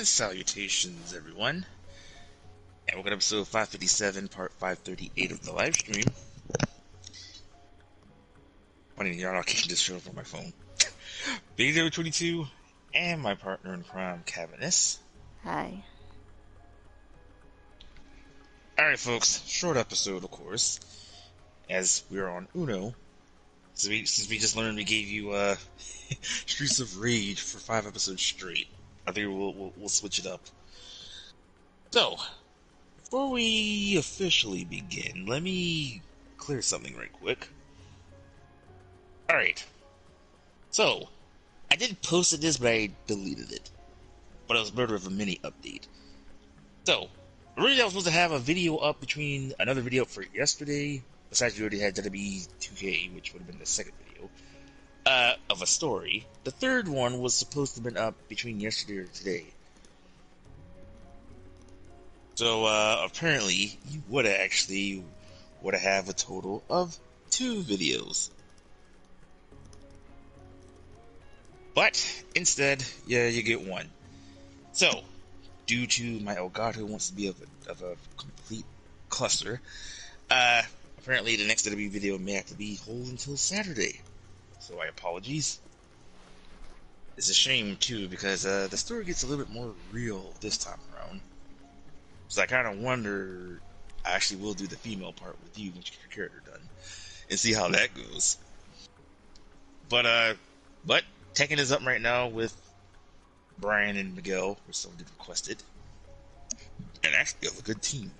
And salutations, everyone. And welcome to episode 557, part 538 of the live stream. Funny, y'all not keeping this show up on my phone. Video 22, and my partner in crime, Cavernous. Hi. Alright, folks, short episode, of course, as we're on Uno. Since we just learned we gave you Streets of Rage for 5 episodes straight, I think we'll switch it up. So, before we officially begin, let me clear something right quick. Alright. So, I did post this, but I deleted it. But it was part of a mini update. So, originally I was supposed to have a video up between another video up for yesterday. Besides, we already had WWE 2K, which would have been the second video, of a story. The third one was supposed to have been up between yesterday or today. So, apparently, you would have a total of 2 videos. But, instead, yeah, you get 1. So, due to my Elgato wants to be of a complete cluster, apparently the next WWE video may have to be hold until Saturday. So, I apologies. It's a shame, too, because the story gets a little bit more real this time around. So I kind of wonder, I actually will do the female part with you once you get your character done, and see how that goes. But Tekken is up right now with Brian and Miguel, which someone did request it. And actually, they have a good team.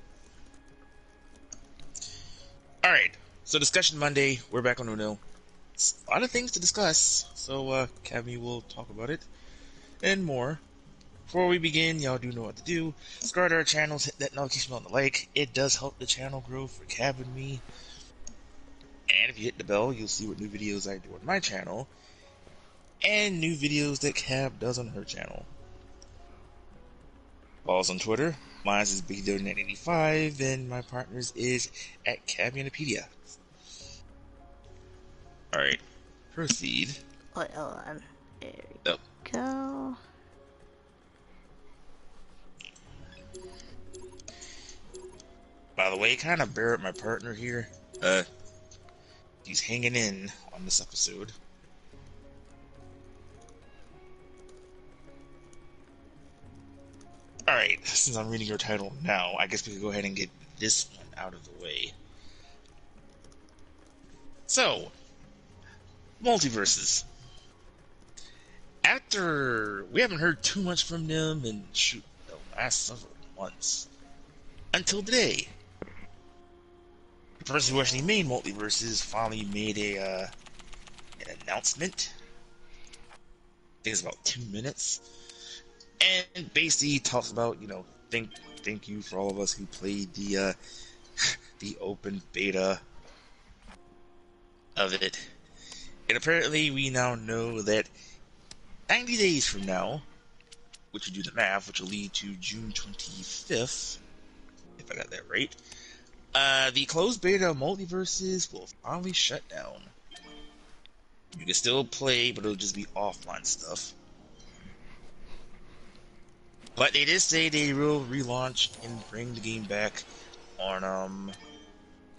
Alright, so discussion Monday, we're back on Uno. It's a lot of things to discuss, so Cavmy will talk about it, and more. Before we begin, y'all do know what to do. Subscribe to our channels, hit that notification bell on the like. It does help the channel grow for Cav and me. And if you hit the bell, you'll see what new videos I do on my channel. And new videos that Cav does on her channel. Follow us on Twitter. Mine is BigDo985, and my partner's is at Cavianopedia. Alright, proceed. Wait, hold on. There we go. By the way, kind of bear up my partner here. He's hanging in on this episode. Alright, since I'm reading your title now, I guess we could go ahead and get this one out of the way. So, Multiversus. After we haven't heard too much from them in the last several months, until today. The person who actually made Multiversus finally made an announcement. I think it's about 2 minutes. And basically talks about, thank you for all of us who played the open beta of it. And apparently we now know that 90 days from now, which you do the math, which will lead to June 25th, if I got that right, the closed beta of Multiversus will finally shut down. You can still play, but it'll just be offline stuff. But they did say they will relaunch and bring the game back on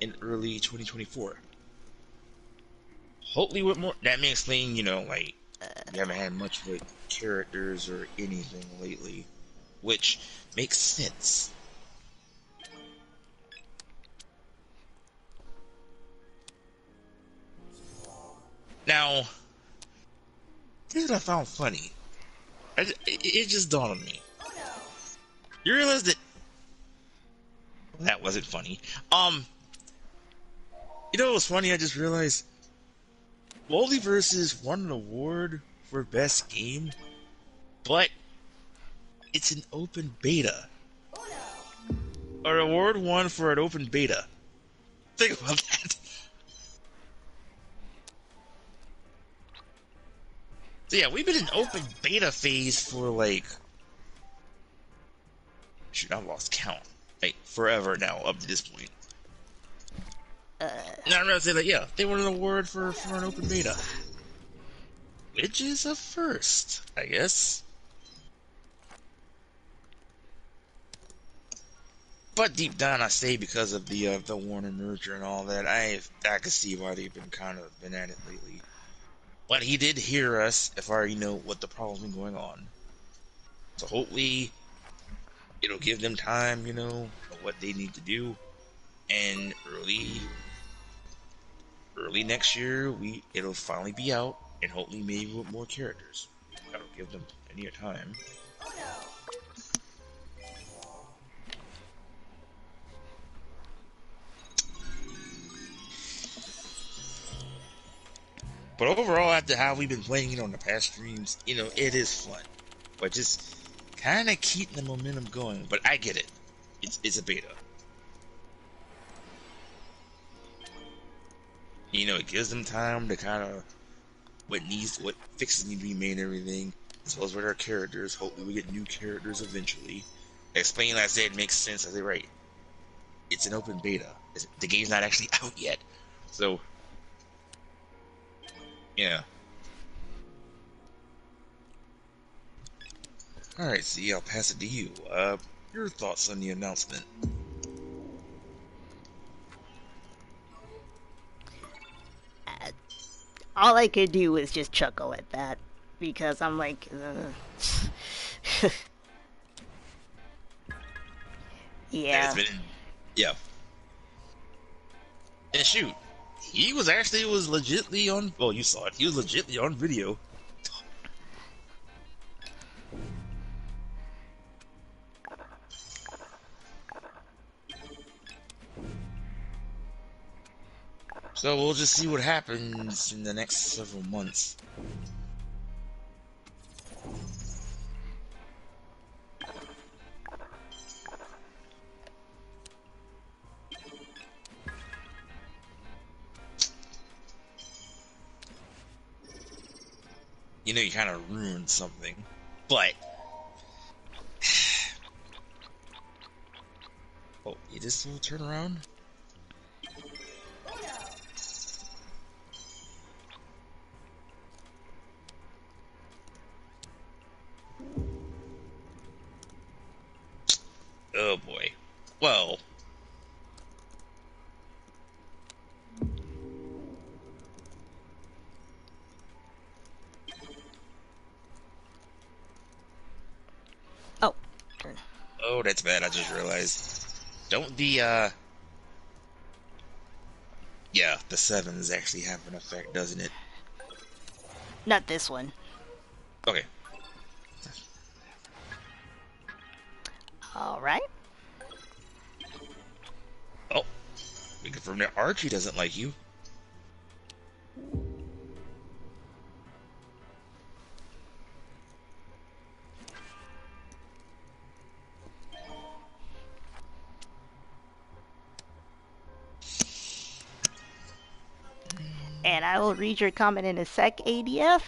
in early 2024. Hopefully with more. That may explain, you haven't had much with characters or anything lately, which makes sense. Now, here's what I found funny. It just dawned on me. You realize that wasn't funny. You know what's funny? I just realized Multiversus won an award for best game, but it's an open beta. An award won for an open beta. Think about that. So yeah, we've been in open beta phase for shoot, I've lost count. Forever now, up to this point. Now I'm gonna say that, yeah, they won an award for an open beta. Which is a first, I guess. But deep down, I say because of the Warner merger and all that, I can see why they've been kind of been at it lately. But he did hear us as far what the problem's been going on. So hopefully it'll give them time, what they need to do, and early next year it'll finally be out, and hopefully maybe with more characters. That'll give them plenty of time. But overall, after how we've been playing it on the past streams, it is fun. But just kind of keep the momentum going. But I get it. It's a beta. It gives them time to kind of what fixes need to be made and everything, as well as with our characters. Hopefully we get new characters eventually. Explain, like I said, makes sense. I say, right. It's an open beta. The game's not actually out yet. So, yeah. Alright, see, I'll pass it to you. Your thoughts on the announcement? All I could do was just chuckle at that, because I'm like, yeah. Yeah. And shoot, he was legitly on. Well, you saw it. He was legitly on video. So we'll just see what happens in the next several months. You kind of ruined something, but oh, you just will turn around. Oh boy. Well. Oh. Oh, that's bad. I just realized. Don't yeah, the sevens actually have an effect, doesn't it? Not this one. Okay. Alright. Oh. We confirmed that Archie doesn't like you. And I will read your comment in a sec, ADF.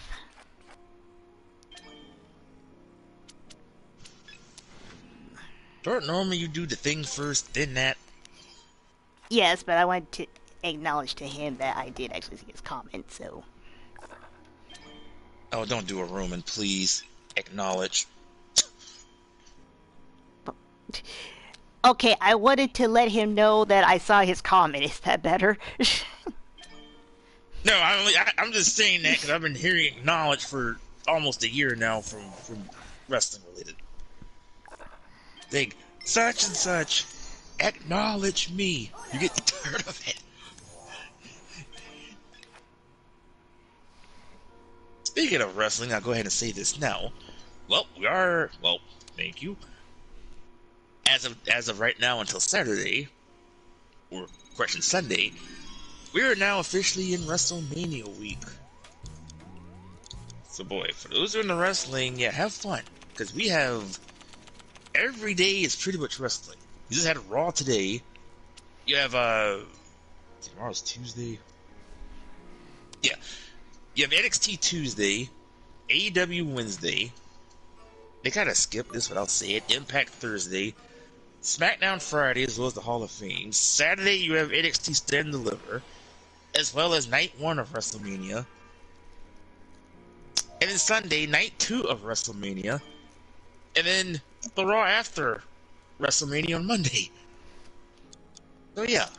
Don't normally you do the thing first, then that? Yes, but I want to acknowledge to him that I did actually see his comment, so. Oh, don't do a Roman, please. Acknowledge. Okay, I wanted to let him know that I saw his comment. Is that better? No, I'm just saying that because I've been hearing acknowledge for almost a year now from wrestling related. Like, such and such, acknowledge me. You get tired of it. Speaking of wrestling, I'll go ahead and say this now. Well, thank you. As of right now until Saturday, or correction, Sunday, we are now officially in WrestleMania week. So boy, for those who are in the wrestling, yeah, have fun. Because we have every day is pretty much wrestling. You just had Raw today. You have tomorrow's Tuesday. Yeah. You have NXT Tuesday, AEW Wednesday. They kind of skipped this, but I'll say it. Impact Thursday, SmackDown Friday, as well as the Hall of Fame. Saturday you have NXT Stand and Deliver, as well as Night 1 of WrestleMania. And then Sunday, Night 2 of WrestleMania. And then the Raw after WrestleMania on Monday. So yeah,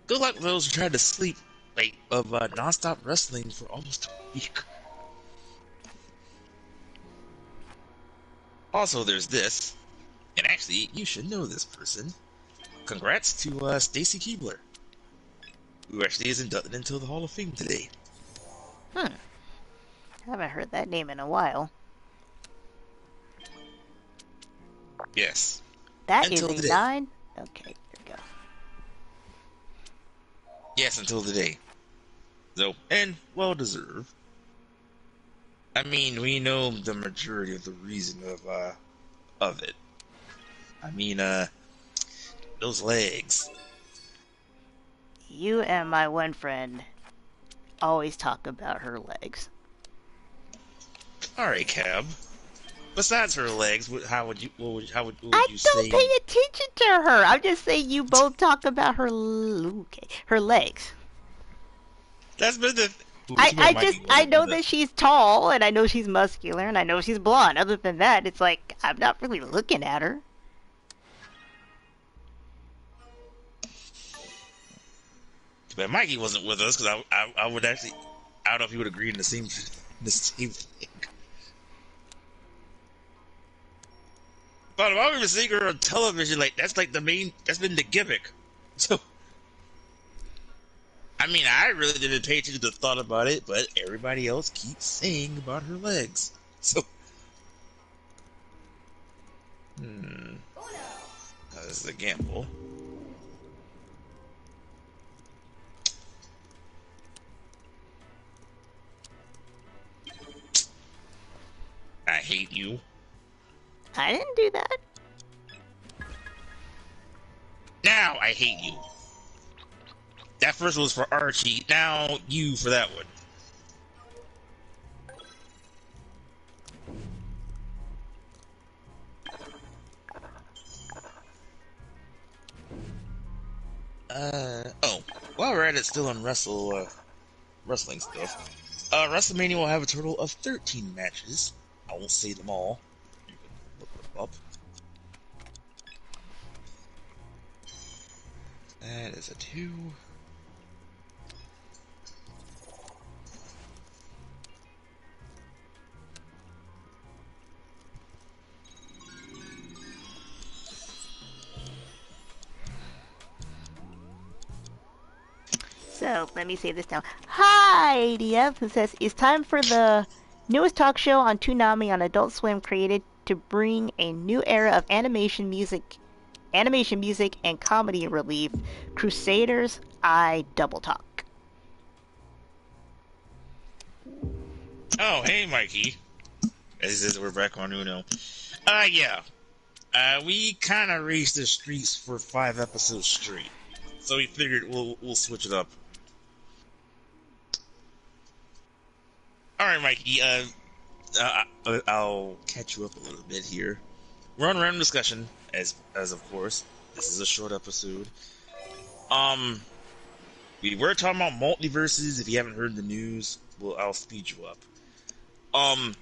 good luck to those who tried to sleep late of non-stop wrestling for almost a week. Also, there's this, and actually, you should know this person. Congrats to Stacy Keebler, who actually is inducted into the Hall of Fame today. Hmm. I haven't heard that name in a while. Yes, That is until a today. 9. Okay, there we go. Yes, until today. So, and well deserved. I mean, we know the majority of the reason of it. I mean, those legs. You and my one friend always talk about her legs. All right, Cab. Besides her legs, how would you what I would you don't pay say? attention to her. I'm just saying you both talk about her okay, her legs. That's been the. Ooh, I, too bad I just Mikey I wasn't know with that us. she's tall and I know she's muscular and I know she's blonde. Other than that, it's like I'm not really looking at her. Too bad Mikey wasn't with us because I would actually I don't know if he would agree in the same thing. But if I was seeing her on television, like that's like the main that's been the gimmick. So I mean, I really didn't pay attention to the thought about it, but everybody else keeps saying about her legs. So this is a gamble. I hate you. I didn't do that. Now I hate you. That first was for Archie. Now you for that one. Oh. While we're at it, still on wrestling stuff. WrestleMania will have a total of 13 matches. I won't say them all. You can look them up. That is a 2. So let me say this now. Hi, ADF, who says it's time for the newest talk show on Toonami on Adult Swim, created to bring a new era of animation music and comedy relief. Crusaders I Double Talk. Oh, hey, Mikey. As is, we're back on Uno. Yeah. We kind of raced the streets for 5 episodes straight, so we figured we'll switch it up. All right, Mikey. I'll catch you up a little bit here. We're on random discussion, as of course. This is a short episode. Um, we were talking about multiverses. If you haven't heard the news, well, I'll speed you up. Um,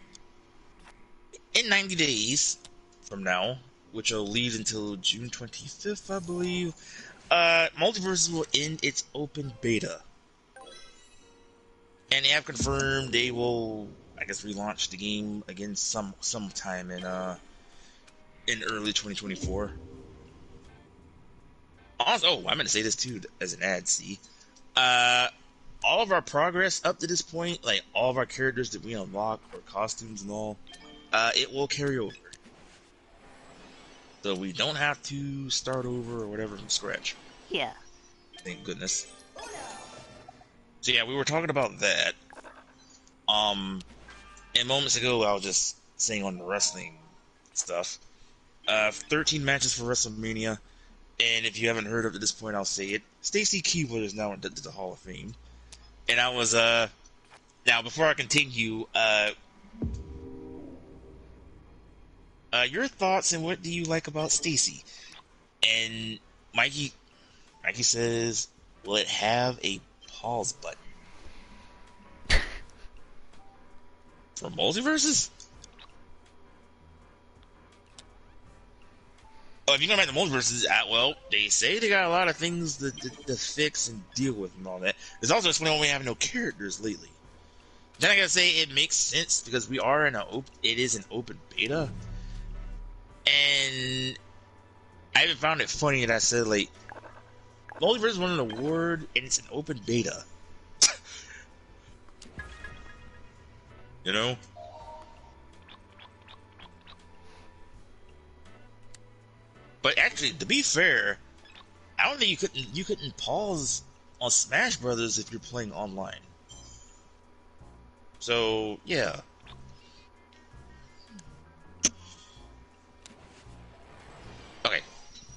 in 90 days from now, which will lead until June 25th, I believe, Multiversus will end its open beta. And they have confirmed they will, I guess, relaunch the game again sometime in early 2024. Also, oh, I meant to say this too as an ad. See, uh, all of our progress up to this point, like all of our characters that we unlock or costumes and all, it will carry over. So we don't have to start over or whatever from scratch. Yeah. Thank goodness. So yeah, we were talking about that. Um, and moments ago, I was just saying on the wrestling stuff. 13 matches for WrestleMania, and if you haven't heard up to this point, I'll say it. Stacy Keebler is now inducted to the Hall of Fame, and I was now before I continue, your thoughts and what do you like about Stacy? And Mikey, Mikey says, will it have a pause button for multiverses? Oh, if you go back to Multiversus, well, they say they got a lot of things to fix and deal with and all that. There's also explaining why we have no characters lately. Then I gotta say it makes sense because we are in it is an open beta, and I even found it funny that I said like Multiversus won an award and it's an open beta. You know? But actually, to be fair, I don't think you couldn't pause on Smash Brothers if you're playing online. So yeah. Okay.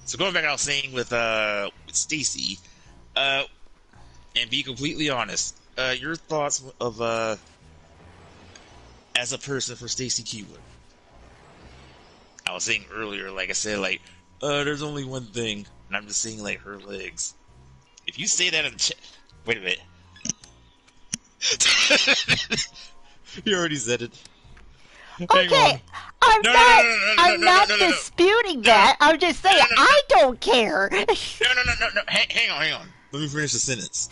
So going back, I was saying with Stacy, uh, and be completely honest, your thoughts of as a person for Stacy Keebler. I was saying earlier, like I said, like there's only one thing, and I'm just saying like her legs. If you say that in wait a minute. You already said it. Hang on. Okay, I'm No, no, no, not. no, no, no, I'm no, no, not no, no, no. disputing No, that. I'm just no, saying no, no, no. I don't care. No, no, no, no, no. Hang on, hang on. Let me finish the sentence.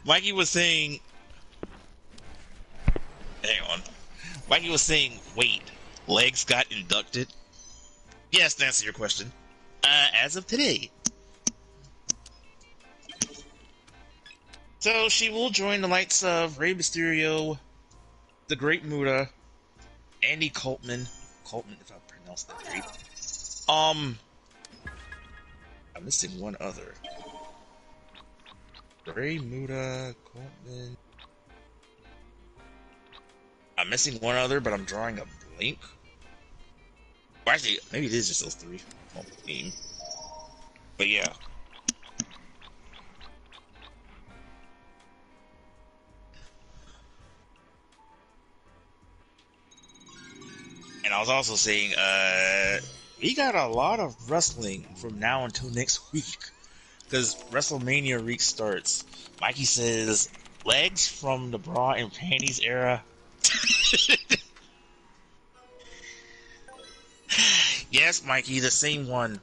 Mikey was saying. Hang on. Mikey was saying, wait, legs got inducted? Yes, to answer your question. As of today. So she will join the likes of Rey Mysterio, the Great Muta, Andy Coltman. Coltman, if I pronounced that right. I'm missing one other. Rey Muta, Coltman. I'm missing one other, but I'm drawing a blank. Well, actually, maybe it is just those three. Game. But yeah. And I was also saying, we got a lot of wrestling from now until next week. Because WrestleMania week starts. Mikey says, legs from the bra and panties era. Yes, Mikey, the same one.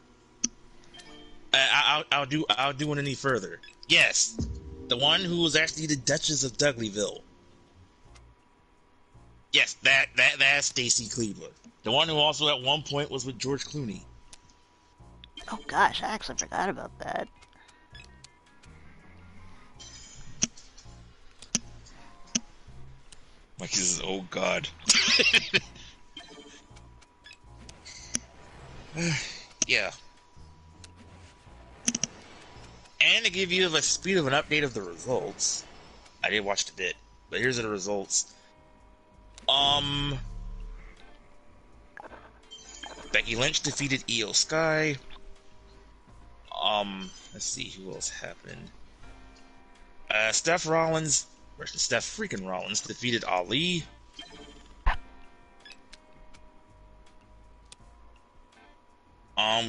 I'll do it any further. Yes, the one who was actually the Duchess of Dudleyville. Yes, that's Stacy Cleveland. The one who also at one point was with George Clooney. Oh gosh, I actually forgot about that. Mikey says, "Oh God." Yeah. And to give you a speed of an update of the results, I did watch the bit, but here's the results. Becky Lynch defeated Io Sky. Let's see who else happened. Steph freaking Rollins defeated Ali.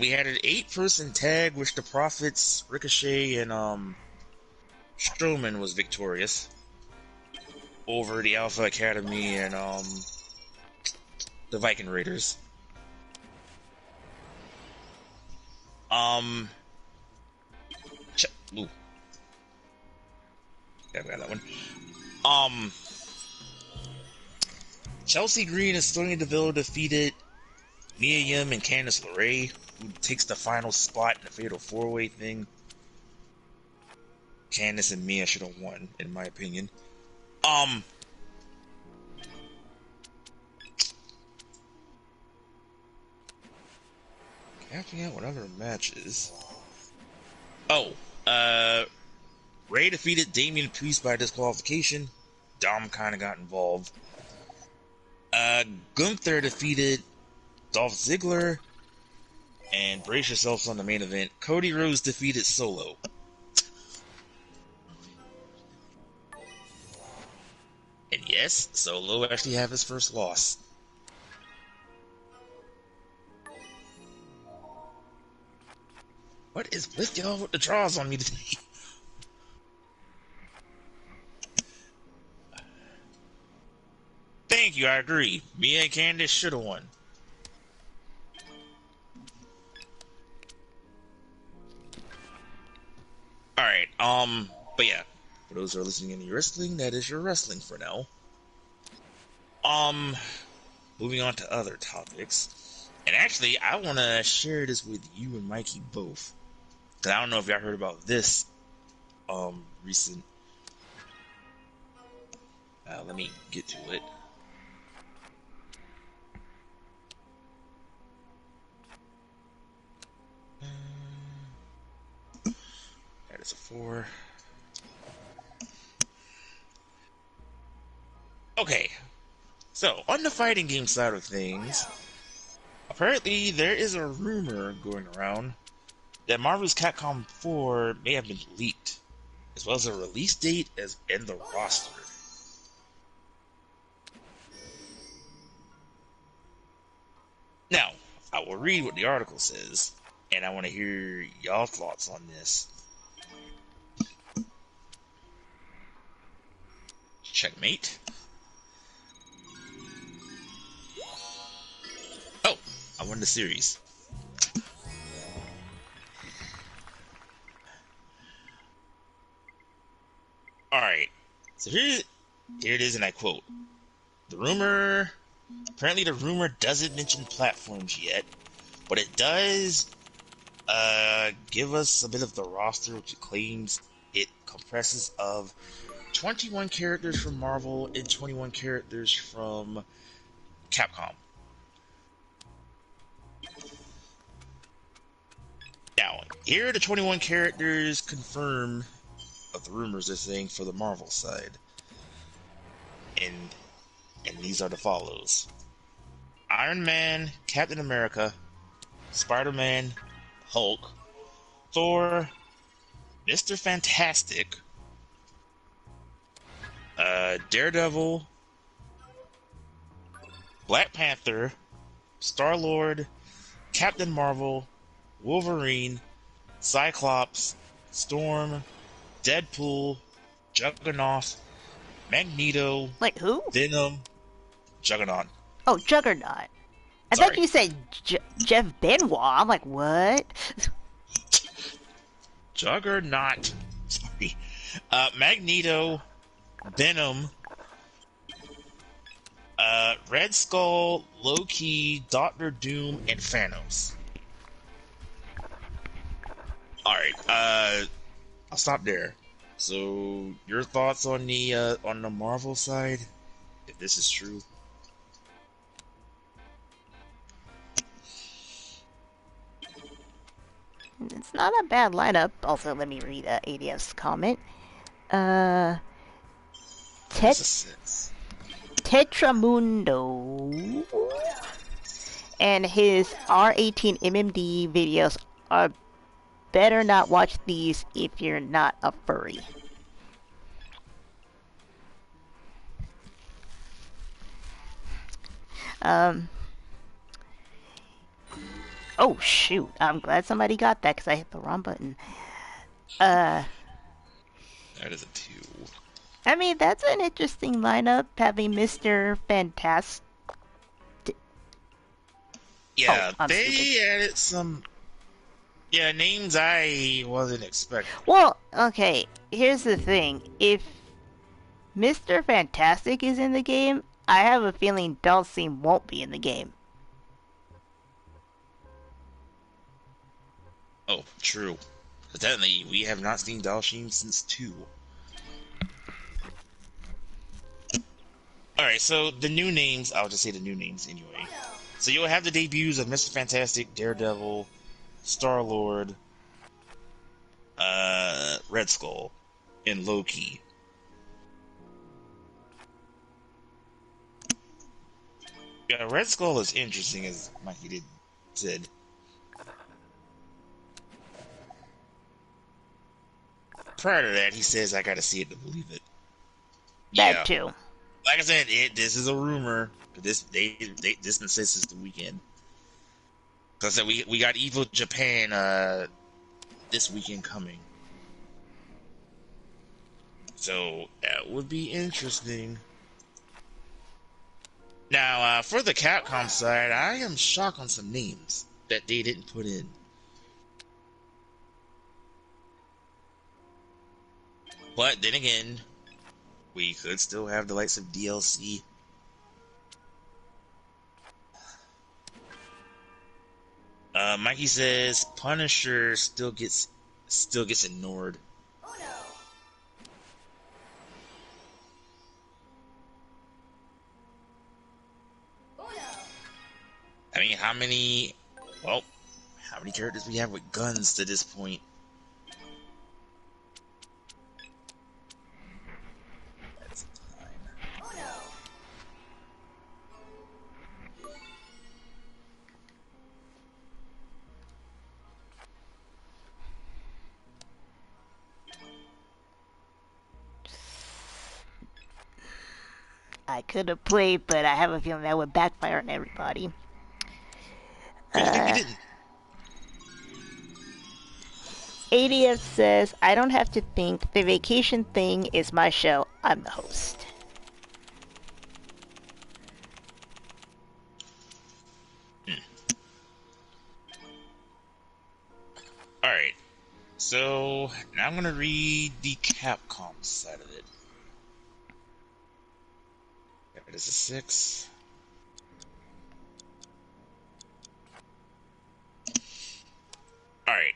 We had an 8-person tag, which the Profits, Ricochet, and Strowman was victorious over the Alpha Academy and the Viking Raiders. Ooh. Yeah, I got that one. Chelsea Green and Sonya Deville defeated Mia Yim and Candice LeRae, who takes the final spot in the Fatal 4-Way thing. Candice and Mia should have won, in my opinion. Capping out what other matches. Oh, Ray defeated Damian Priest by disqualification. Dom kind of got involved. Gunther defeated Dolph Ziggler. And brace yourselves on the main event. Cody Rhodes defeated Solo. And yes, Solo actually had his first loss. What is with y'all with the draws on me today? Thank you, I agree. Mia and Candice should have won. But yeah, for those who are listening in your wrestling, that is your wrestling for now. Um, Moving on to other topics. And actually, I want to share this with you and Mikey both. Because I don't know if y'all heard about this recent. Let me get to it. That is a 4. Okay, so on the fighting game side of things, apparently there is a rumor going around that Marvel's Capcom 4 may have been leaked, as well as a release date as and the roster. Now, I will read what the article says, and I want to hear y'all thoughts on this. Checkmate. Oh, I won the series. Alright, so here it is, and I quote. Apparently the rumor doesn't mention platforms yet, but it does give us a bit of the roster, which it claims it compresses of 21 characters from Marvel and 21 characters from Capcom. Now, here are the 21 characters confirmed of the rumors they're saying for the Marvel side. And these are the follows. Iron Man, Captain America, Spider-Man, Hulk, Thor, Mr. Fantastic, Daredevil, Black Panther, Star-Lord, Captain Marvel, Wolverine, Cyclops, Storm, Deadpool, Juggernaut, Magneto, Wait, who? Venom, Juggernaut. Oh, Juggernaut. I thought Sorry. you said Jeff Benoit. I'm like, what? Juggernaut. Sorry. Magneto, Venom, Red Skull, Loki, Doctor Doom, and Thanos. Alright, I'll stop there. So, your thoughts on the Marvel side? If this is true? It's not a bad lineup. Also, let me read ADF's comment. Uh, That's a Tet- 6. Tetramundo and his R18 MMD videos are better not watch these if you're not a furry. Um. Oh shoot! I'm glad somebody got that because I hit the wrong button. Uh. That is a 2. I mean, that's an interesting lineup, having Mr. Fantastic. Yeah, I'm they stupid. added some names I wasn't expecting. Well, okay, here's the thing. If Mr. Fantastic is in the game, I have a feeling Dulcine won't be in the game. Oh, true. Evidently, we have not seen Dalshim since 2. Alright, so the new names, I'll just say the new names anyway. So you'll have the debuts of Mr. Fantastic, Daredevil, Star-Lord, Red Skull, and Loki. Yeah, Red Skull is interesting, as Mikey said. Prior to that, he says, I gotta see it to believe it. That Yeah. too. Like I said, this is a rumor. This been said since the weekend. Because we got Evil Japan this weekend coming. So that would be interesting. Now, for the Capcom side, I am shocked on some names that they didn't put in. But then again, we could still have the likes of DLC. Mikey says Punisher still gets ignored. I mean, how many characters we have with guns to this point? That's fine. I could have played, but I have a feeling that would backfire on everybody. Good thing you didn't. ADF says, I don't have to think. The vacation thing is my show. I'm the host. Alright, so now I'm gonna read the Capcom side of it. That is a 6. Alright,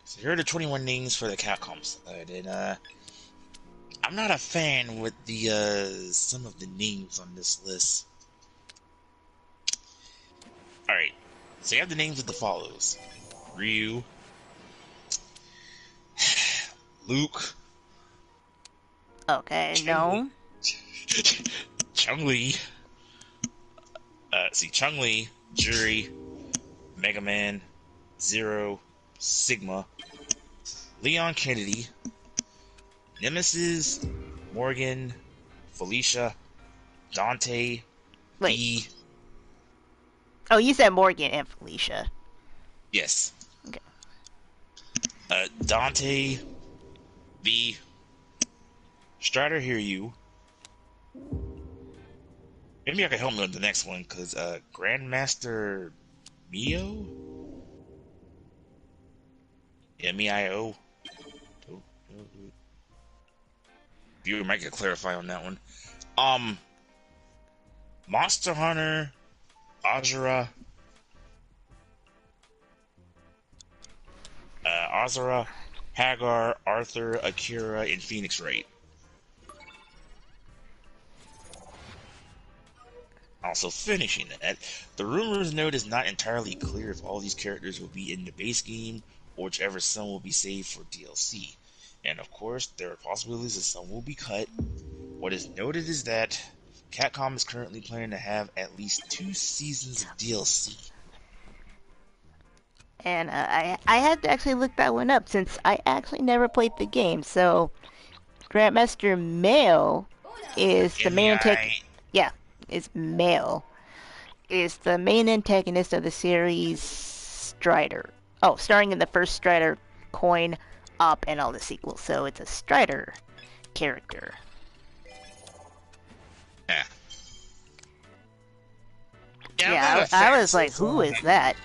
so here are the 21 names for the Capcom side, and I'm not a fan with the some of the names on this list. Alright, so you have the names of the follows: Ryu, Luke, Okay, Chun-Li, no. Chun-Li, Chun-Li, Juri, Mega Man, Zero, Sigma, Leon Kennedy, Nemesis, Morgan, Felicia, Dante, Wait. V. Oh, you said Morgan and Felicia. Yes. Okay. Dante, V. Strider, hear you. Maybe I can help me with the next one, because Grandmaster Mio? Yeah, Mio. Viewer might get clarify on that one. Monster Hunter, Azura, Hagar, Arthur, Akira, and Phoenix Wright. Also finishing that, the rumors note is not entirely clear if all these characters will be in the base game or whichever some will be saved for DLC. And of course, there are possibilities that some will be cut. What is noted is that Capcom is currently planning to have at least 2 seasons of DLC. And I had to actually look that one up since I actually never played the game. So Grandmaster Male is the main yeah, is Male is the main antagonist of the series Strider. Oh, starring in the first Strider coin op and all the sequels. So it's a Strider character. Yeah. Yeah, I was like, who is that?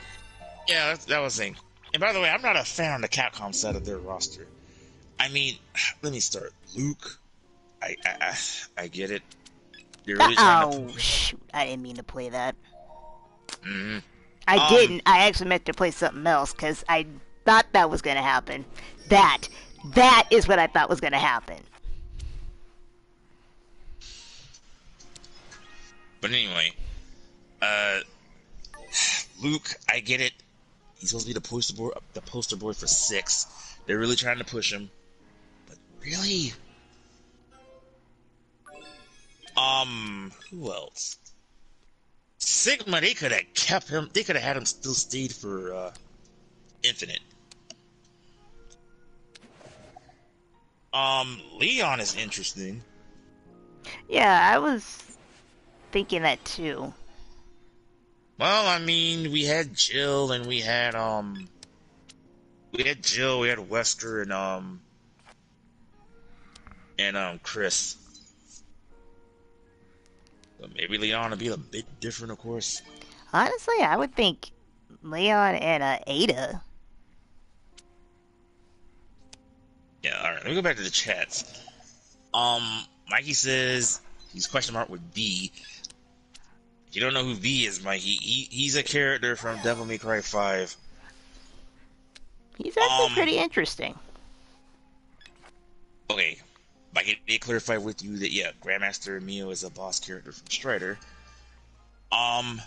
Yeah, that was the thing. And by the way, I'm not a fan on the Capcom side of their roster. I mean, let me start. Luke, I get it. You're really trying to push. Shoot, I didn't mean to play that. Mm-hmm. I didn't. I actually meant to play something else because I thought that was going to happen. That is what I thought was going to happen. But anyway, Luke, I get it. He's supposed to be the poster boy for 6. They're really trying to push him. But really? Who else? Sigma, they could have kept him. They could have had him still stayed for Infinite. Leon is interesting. Yeah, I was thinking that too. Well, I mean, we had Jill and we had Wesker and Chris. So maybe Leon would be a bit different, of course. Honestly, I would think Leon and Ada. Yeah, alright, let me go back to the chats. Mikey says he's question mark with V. If you don't know who V is, Mikey, he's a character from Devil May Cry 5. He's actually pretty interesting. Okay, Mikey did clarify with you that yeah, Grandmaster Mio is a boss character from Strider. Um,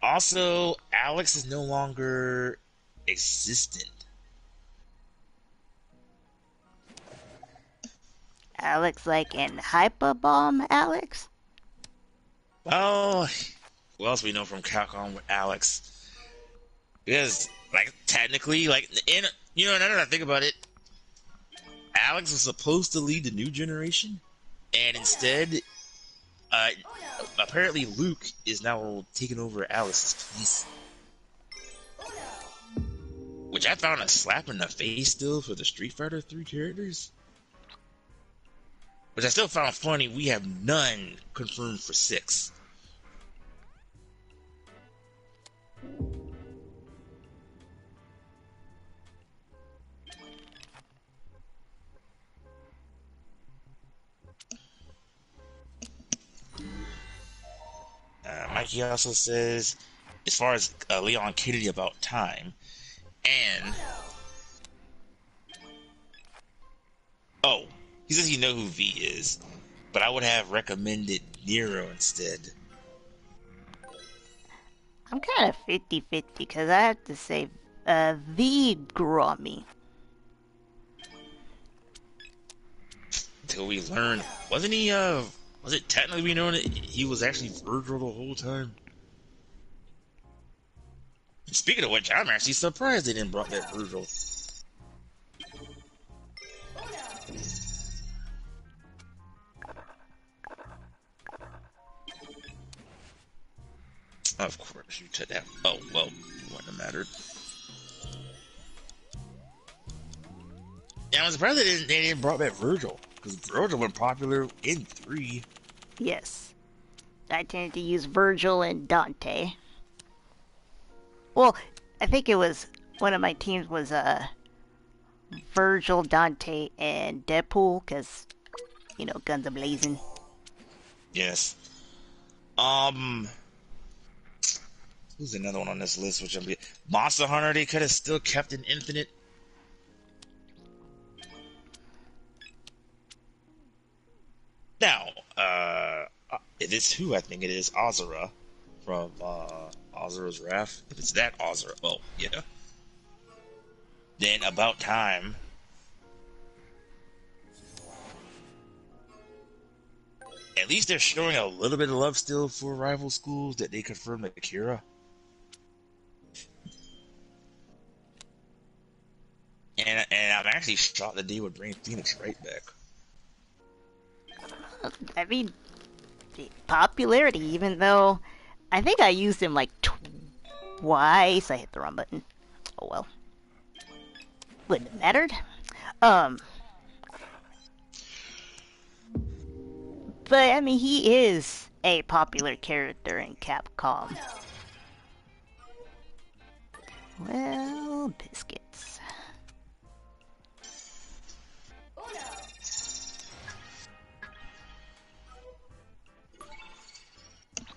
Also, Alex is no longer existent. Alex, like in Hyperbomb Alex? Well, what else we know from Capcom with Alex? Because, like, technically, like, now that I think about it, Alex was supposed to lead the new generation, and instead, uh, apparently Luke is now taking over Alex's place. Which I found a slap in the face still for the Street Fighter 3 characters. Which I still found funny, we have none confirmed for 6. Mikey also says, as far as Leon Kennedy about time, and oh, he says he know who V is, but I would have recommended Nero instead. I'm kind of 50-50 because I have to say V grew on me. Until we learned, wasn't he, was it technically we know that he was actually Virgil the whole time? Speaking of which, I'm actually surprised they didn't brought that Virgil. Of course, you took that. Oh, well, it wouldn't have mattered. Yeah, I was surprised they didn't brought back Virgil, because Virgil went popular in 3. Yes. I tended to use Virgil and Dante. Well, I think it was one of my teams was Virgil, Dante, and Deadpool, because, guns are blazing. Yes. Who's another one on this list? Which I'm Monster Hunter. They could have still kept an Infinite. Now, it is who I think it is Azura from Azura's Wrath. If it's that Azura, well, yeah. Then About Time. At least they're showing a little bit of love still for rival schools that they confirmed Akira. And I'm actually shocked that they would bring Phoenix right back. I mean, popularity, even though I think I used him like twice. I hit the wrong button. Oh well. Wouldn't have mattered. But I mean, he is a popular character in Capcom. Well, biscuits.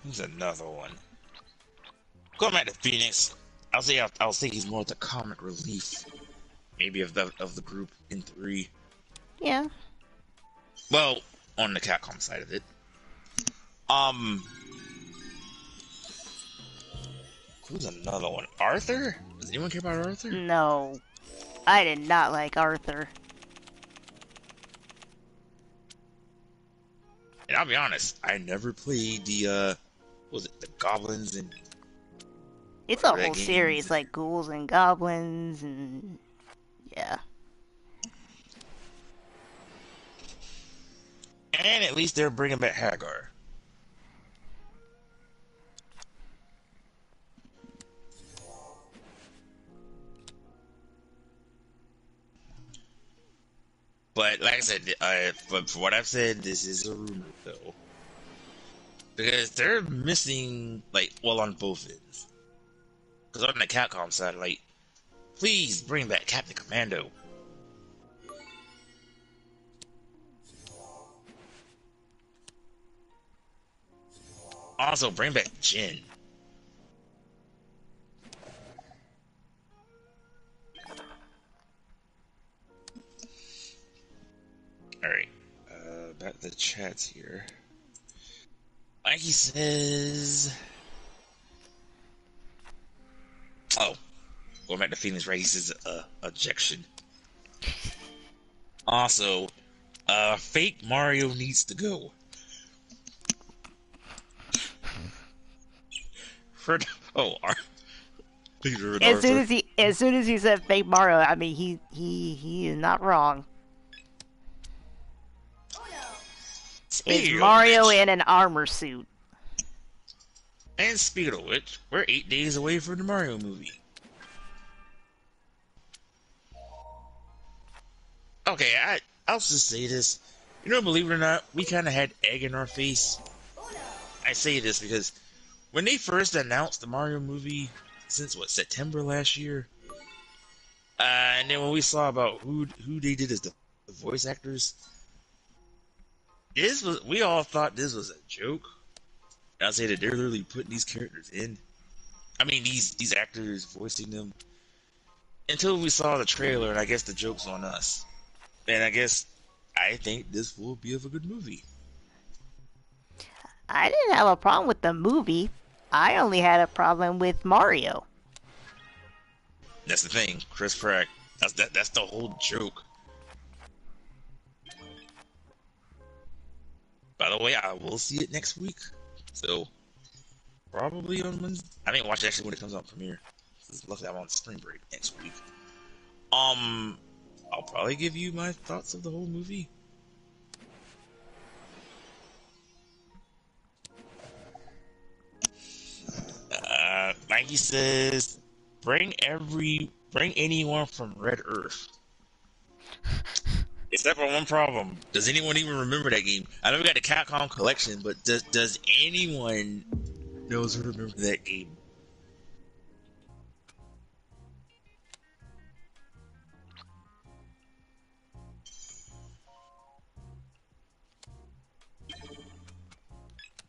Who's another one? Going back to Phoenix, I'll say he's more the comic relief, maybe of the group in 3. Yeah. Well, on the Capcom side of it. Who's another one? Arthur? Does anyone care about Arthur? No, I did not like Arthur. And I'll be honest, I never played the what was it, the Goblins and it's a whole series like Ghouls and Goblins and yeah. And at least they're bringing back Hagar. But like I said, but for what I've said, this is a rumor though, because they're missing on both ends. Because on the Capcom side, please bring back Captain Commando. Also, bring back Jin. All right. Back to the chats here. Mikey says, "Oh, going back to Phoenix Wright, he says, objection. Also, fake Mario needs to go. For oh, please read Arthur. As soon as he said fake Mario, I mean he is not wrong. It's Speaking of Mario which, in an armor suit. and speaking of which, we're 8 days away from the Mario movie. Okay, I'll just say this. You know, believe it or not, we kind of had egg in our face. I say this because when they first announced the Mario movie, since what, September last year, and then when we saw about who they did as the voice actors, we all thought this was a joke. And I'll say that they're literally putting these characters in. I mean, these actors voicing them until we saw the trailer, and I guess the joke's on us. And I think this will be of a good movie. I didn't have a problem with the movie. I only had a problem with Mario. That's the thing, Chris Pratt. That's the whole joke. By the way, I will see it next week. So probably on Wednesday. I didn't watch it actually when it comes out premiere. Luckily, I'm on spring break next week. I'll probably give you my thoughts of the whole movie. Nike says, bring anyone from Red Earth. Except for one problem. Does anyone even remember that game? I know we got the Capcom collection, but does anyone knows who remember that game?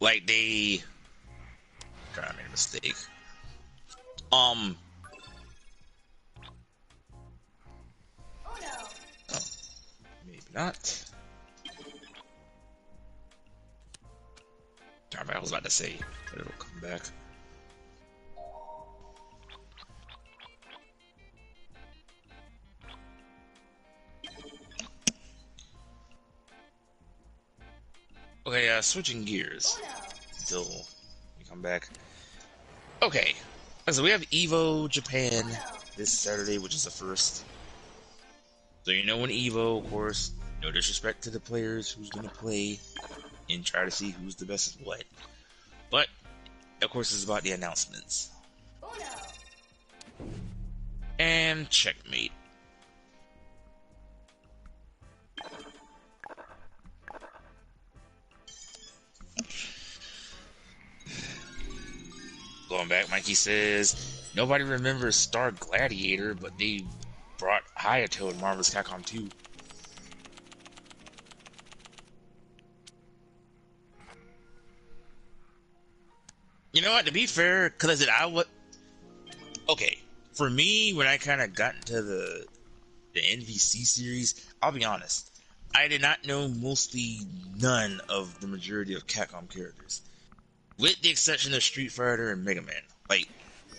Like they trying to make a mistake. Oh, maybe not. Darn, I was about to say, but it'll come back. Okay, switching gears until we come back. Okay, so we have Evo Japan this Saturday, which is the first. So you know when Evo, of course, no disrespect to the players who's gonna play and try to see who's the best at what. But of course, it's about the announcements. And checkmate. Going back, Mikey says nobody remembers Star Gladiator, but they brought Hayato in Marvel's Capcom 2. You know what? To be fair, because I would. Okay, for me, when I kind of got into the NVC series, I'll be honest, I did not know mostly none of the majority of Capcom characters, with the exception of Street Fighter and Mega Man. Like,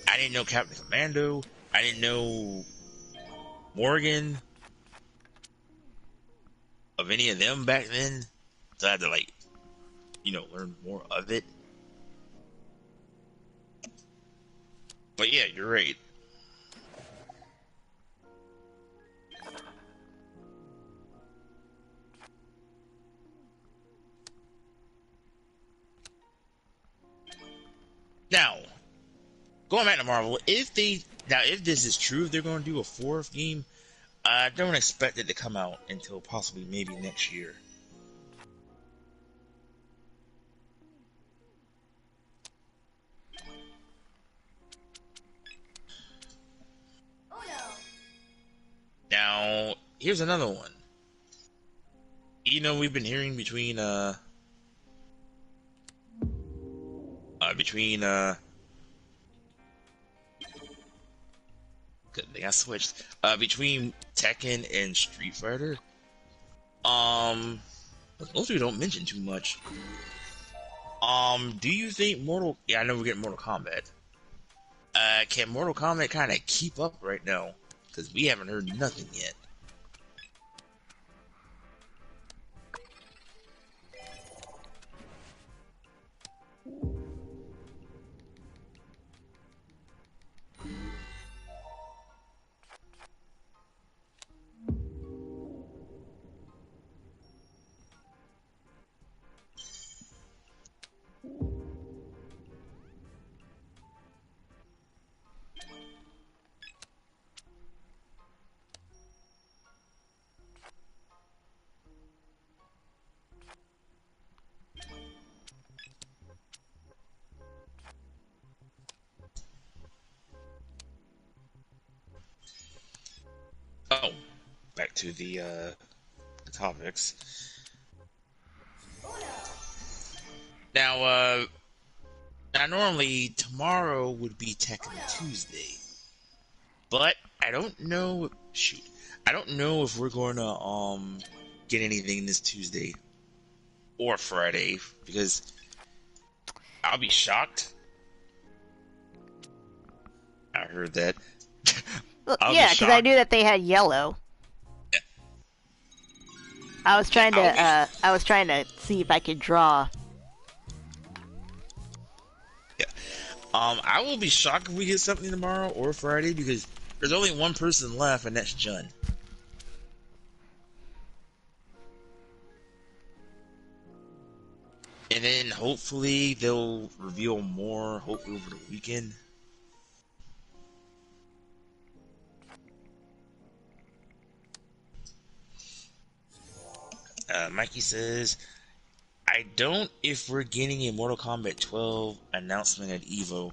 I didn't know Captain Commando, I didn't know Morgan of any of them back then, so I had to learn more of it. But yeah, you're right. Now, going back to Marvel, if this is true, if they're going to do a fourth game, I don't expect it to come out until possibly maybe next year. Now, here's another one. We've been hearing between Between good thing I switched. Between Tekken and Street Fighter. But those two don't mention too much. Do you think Mortal? Yeah, I know we're getting Mortal Kombat. Can Mortal Kombat kind of keep up right now? Because we haven't heard nothing yet. Oh, back to the topics. Now, now normally tomorrow would be Tekken Tuesday, but I don't know. Shoot, I don't know if we're going to get anything this Tuesday or Friday because I'll be shocked. I heard that. Well, I'll be yeah, because I shocked. knew that they had yellow. I was Yeah, trying to see if I could draw. yeah. I will be shocked if we get something tomorrow or Friday because there's only one person left, and that's Jun. And then hopefully they'll reveal more, hopefully over the weekend. Mikey says, I don't if we're getting a Mortal Kombat 12 announcement at EVO.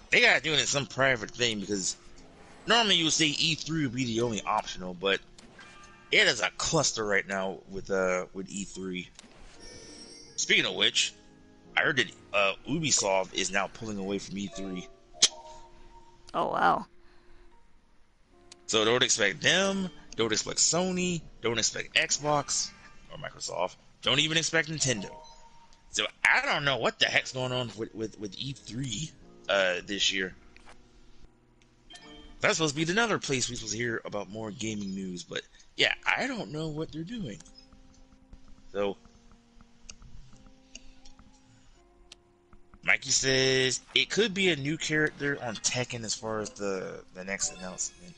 They gotta do it in some private thing because normally you would say E3 would be the only optional, but it is a cluster right now with E3. Speaking of which, I heard that Ubisoft is now pulling away from E3. Oh wow. So don't expect them, don't expect Sony, don't expect Xbox or Microsoft, don't even expect Nintendo. So I don't know what the heck's going on with E3 this year. That's supposed to be another place we're supposed to hear about more gaming news, but yeah, I don't know what they're doing. So Mikey says it could be a new character on Tekken as far as the next announcement.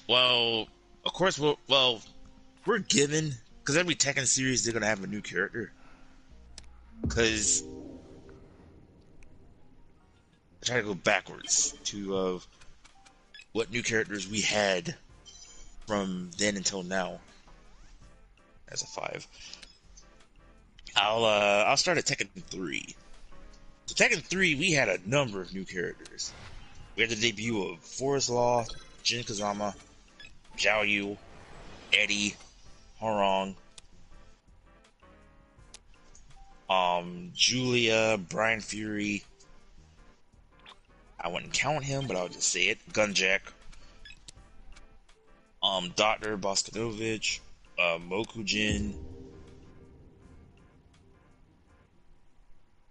Well, of course, we're given because every Tekken series they're gonna have a new character. Because I try to go backwards to what new characters we had from then until now as a five. I'll start at Tekken 3. So Tekken 3, we had a number of new characters. We had the debut of Forest Law, Jin Kazama, Zhao Yu, Eddie, Horong, Julia, Brian Fury. I wouldn't count him, but I'll just say it. Gunjack, Dr. Boskanovich, Mokujin.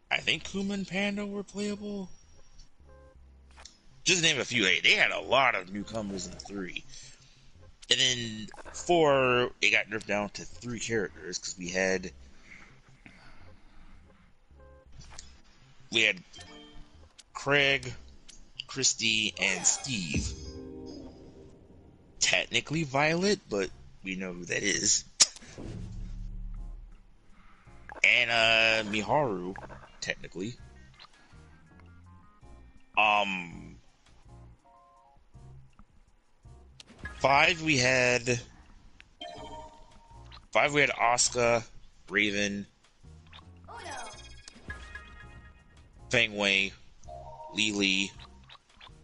I think Kuma and Panda were playable. Just to name a few. They had a lot of newcomers in 3. And then 4, it got nerfed down to 3 characters because we had Craig, Christy, and Steve. Technically Violet, but we know who that is. And Miharu, technically. Um 5 we had Asuka, Raven, Feng Wei, Li Li,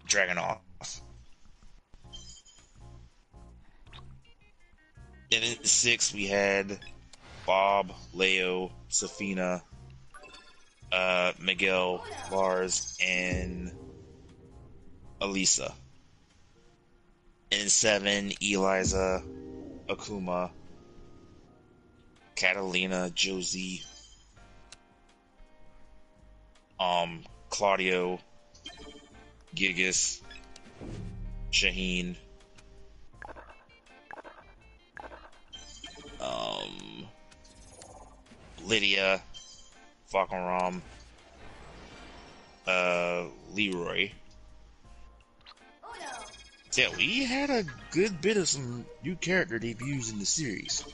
Dragonoff. And in 6, we had Bob, Leo, Safina, Miguel, Lars, and Elisa. And in 7, Eliza, Akuma, Catalina, Josie, Claudio, Gigas, Shaheen, um, Lydia, Falconram, Leroy. So yeah, we had a good bit of some new character debuts in the series.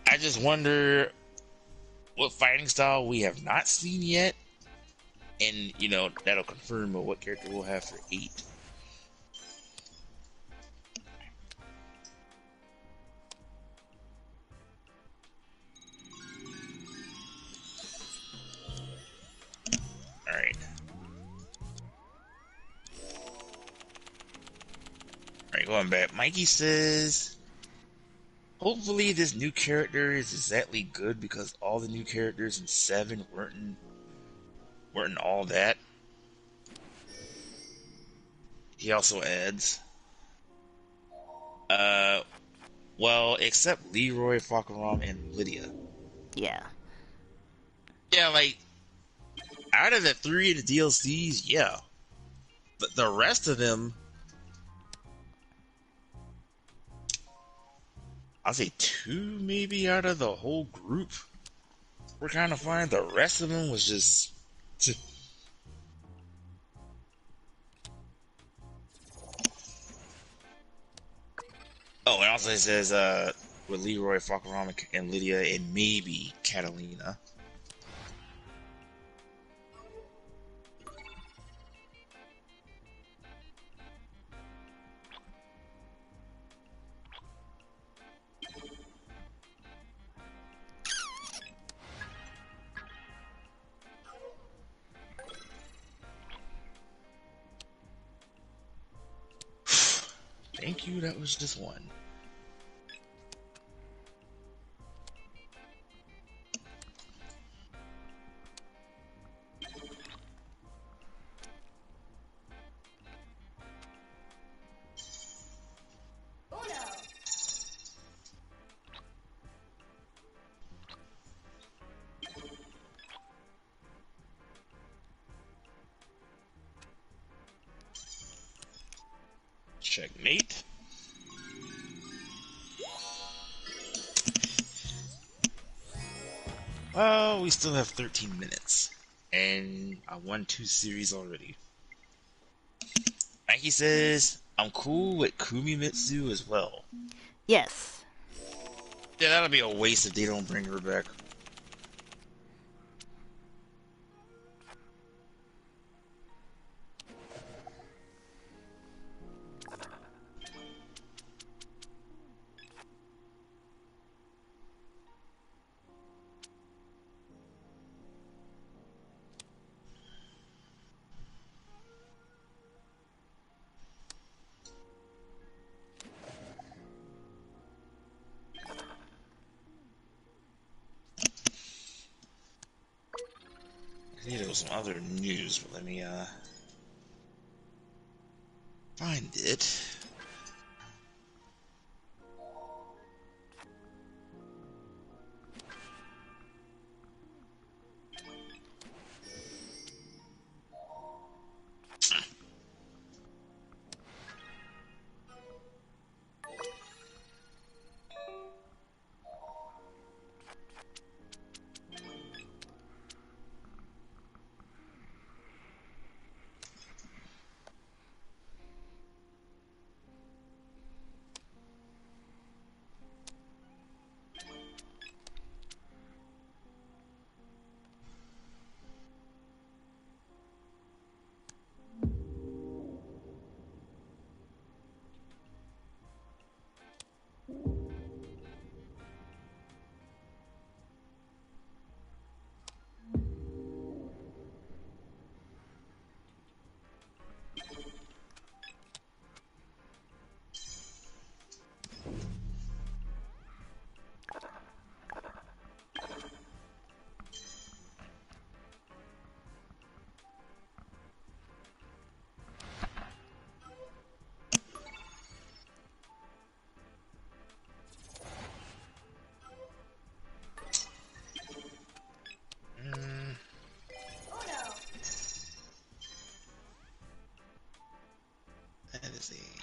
I just wonder what fighting style we have not seen yet, and that'll confirm what character we'll have for 8. All right. Alright, going back. Mikey says, hopefully this new character is exactly good because all the new characters in 7 weren't all that. He also adds, uh, well, except Leroy, Falcaram, and Lydia. Yeah. Yeah, like, out of the 3 of the DLCs, yeah. But the rest of them, I'll say 2 maybe out of the whole group were kind of fine. The rest of them was just... Oh, and also it says, with Leroy, Falcaram, and Lydia, and maybe Catalina. Thank you, that was just one. Checkmate. Well, we still have 13 minutes. And I won 2 series already. Mikey says, I'm cool with Kumimitsu as well. Yes. Yeah, that'll be a waste if they don't bring her back. I think there was some other news, but let me find it. is a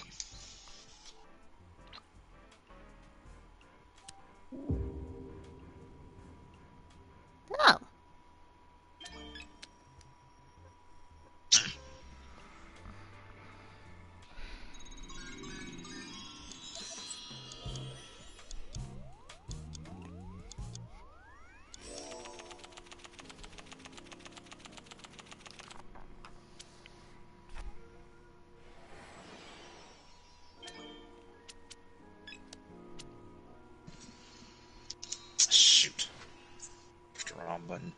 Oh. shoot. The wrong button.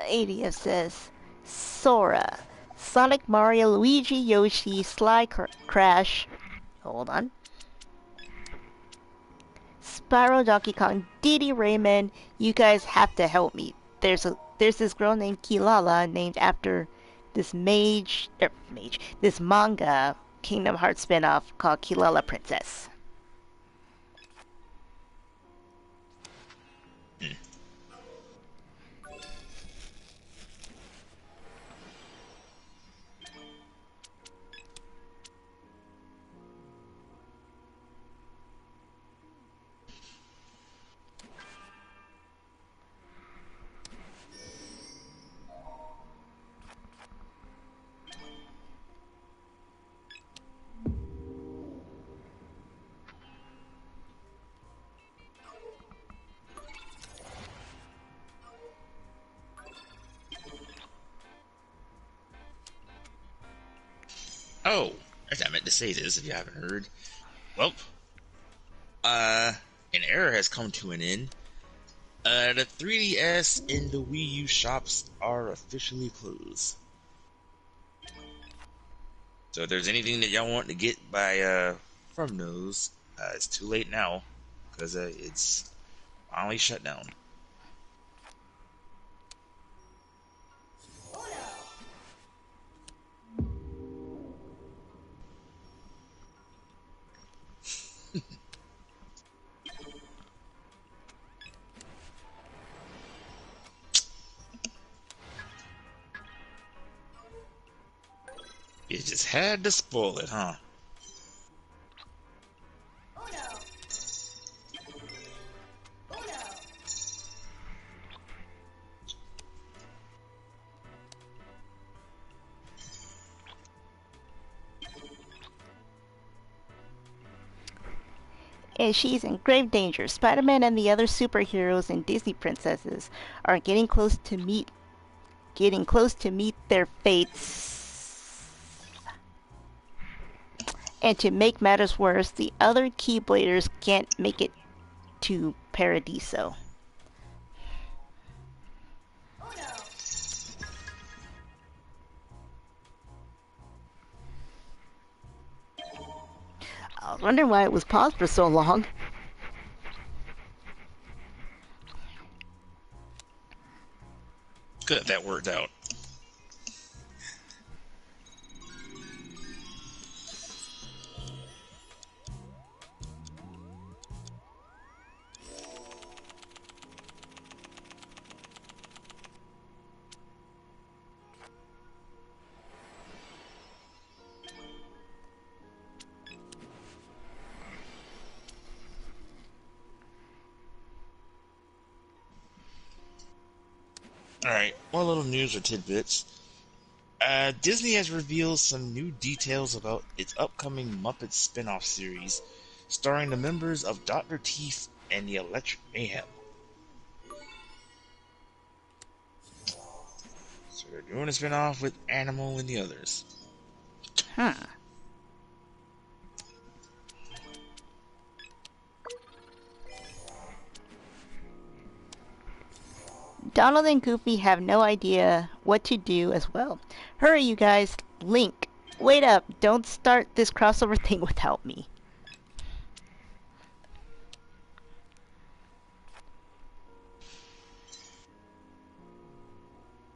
ADF says Sora, Sonic, Mario, Luigi, Yoshi, Crash. Hold on. Spyro, Donkey Kong, Diddy, Rayman. You guys have to help me. There's this girl named Kilala named after this this manga Kingdom Hearts spinoff called Kilala Princess. Hmm. Oh, I meant to say this if you haven't heard. Well, uh, an era has come to an end. The 3DS and the Wii U shops are officially closed. So if there's anything that y'all want to get by from those, it's too late now because it's finally shut down. You just had to spoil it, huh? And she's in grave danger. Spider-Man and the other superheroes and Disney princesses are getting close to meet their fates. And to make matters worse, the other Keybladers can't make it to Paradiso. I was wondering why it was paused for so long. Good, that worked out. Alright, more little news or tidbits. Disney has revealed some new details about its upcoming Muppets spin-off series, starring the members of Dr. Teeth and the Electric Mayhem. So they're doing a spin-off with Animal and the others. Huh. Donald and Goofy have no idea what to do as well. Hurry, you guys. Link, wait up. Don't start this crossover thing without me.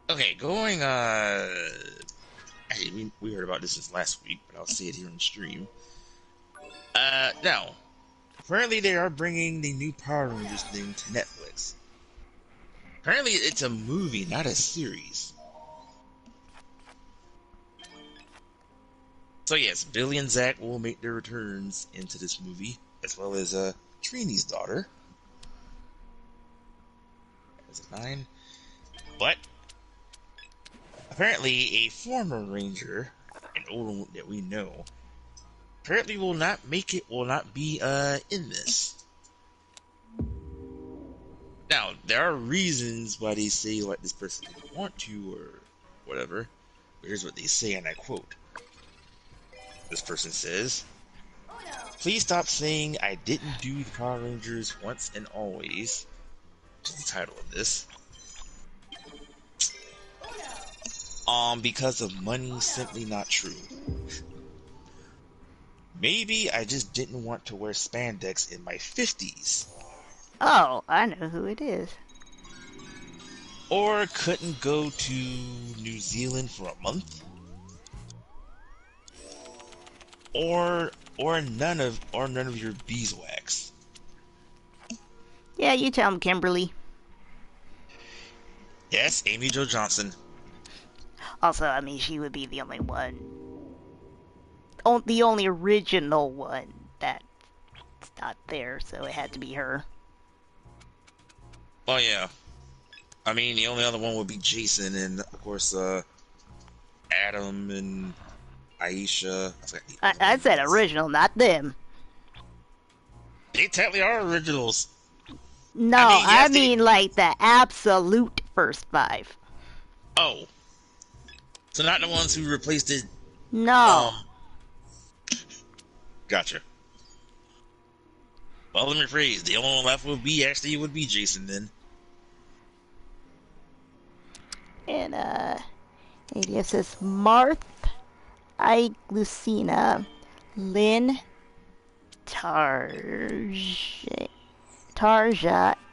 Okay, actually, we heard about this last week, but I'll see it here on the stream. Now, Apparently, they are bringing the new Power Rangers thing to Netflix. Apparently, it's a movie, not a series. So yes, Billy and Zach will make their returns into this movie, as well as Trini's daughter. That was a 9. But apparently, a former Ranger, an older one that we know, apparently will not make it. Will not be in this. Now, there are reasons why they say like this person didn't want to or whatever. But here's what they say, and I quote. This person says, "Please stop saying I didn't do the Power Rangers once and always," which is the title of this. Because of money, simply not true. Maybe I just didn't want to wear spandex in my 50s. Oh, I know who it is. Or couldn't go to New Zealand for a month. Or none of your beeswax. Yeah, you tell him, Kimberly. Yes, Amy Jo Johnson. Also, I mean, she would be the only one, the only original one that's not there, so it had to be her. Oh yeah. I mean, the only other one would be Jason, and of course, Adam and Aisha. I said original, not them. They technically are originals. No, I mean, yes, I mean like the absolute first 5. Oh, so not the ones who replaced it. No. Gotcha. Well, let me rephrase. The only one left would be Jason then. And ADF says Marth, Ike, Lucina, Lynn, Tarja,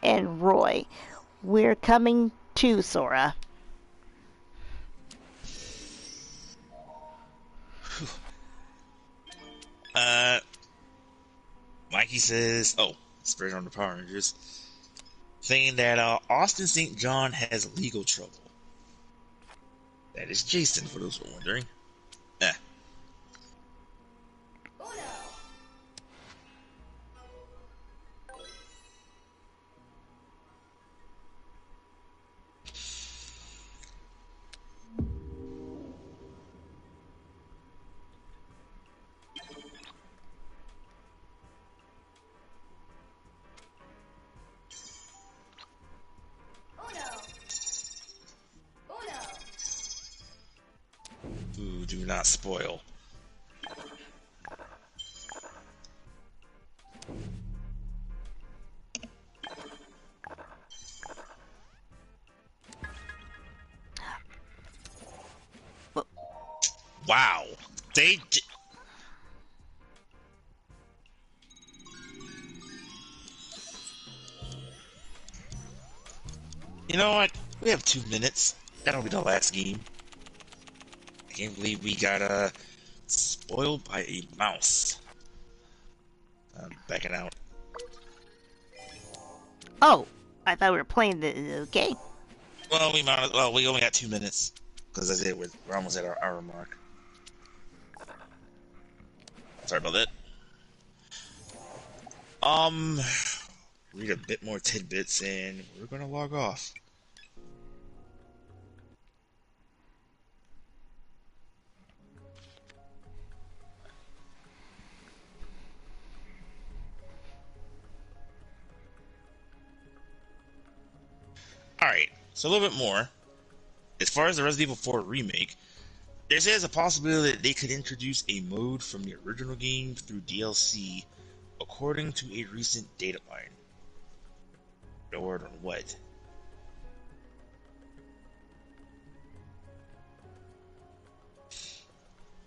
and Roy. We're coming too, Sora. Mikey says, spread on the Power Rangers, saying that Austin St. John has legal trouble. That is Jason, for those who are wondering. Eh. Ooh, do not spoil. Wow. You know what? We have 2 minutes. That'll be the last game. I can't believe we got spoiled by a mouse. I'm backing out. Oh, I thought we were playing the. Okay. Well, we only got 2 minutes because I said we're almost at our hour mark. Sorry about that. Read a bit more tidbits and we're gonna log off. Alright, so a little bit more. As far as the Resident Evil 4 remake, there says a possibility that they could introduce a mode from the original game through DLC, according to a recent data mine. No word on what.